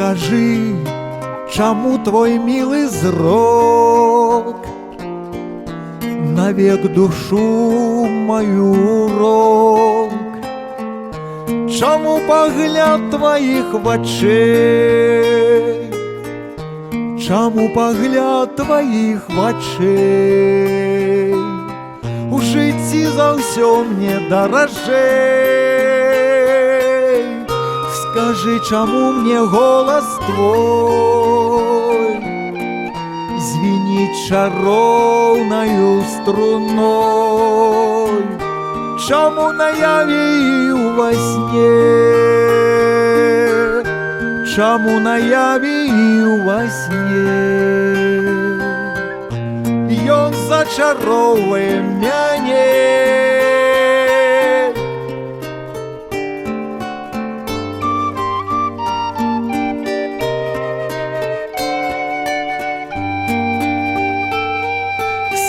Скажи, чаму твой милый зрок навек душу мою урок? Чаму погляд твоих вачэй, чаму погляд твоих вачэй у жыцці за ўсё мне даражэй? Скажи, чаму мне голос твой звенит чароўнаю струной? Чаму наяве і ува сне, чаму наяве і ува сне ён зачароўвае мяне?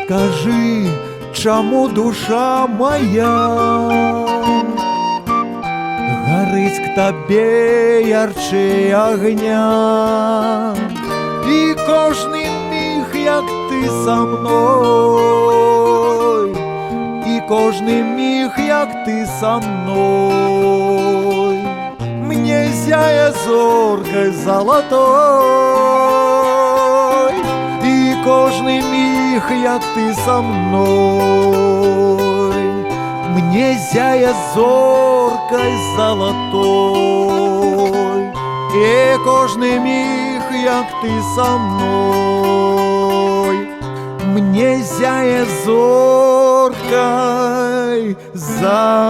Скажи, чаму душа моя горыць к табе ярчэй агня? І кожны міг, як ты са мной, і кожны міг, як ты са мной, мне зяе зоркай залатой. І кожны міг, як ты са мной, мне зяе зоркай залатой. І кожны міг, як ты са мной, мне зяе зоркай залатой.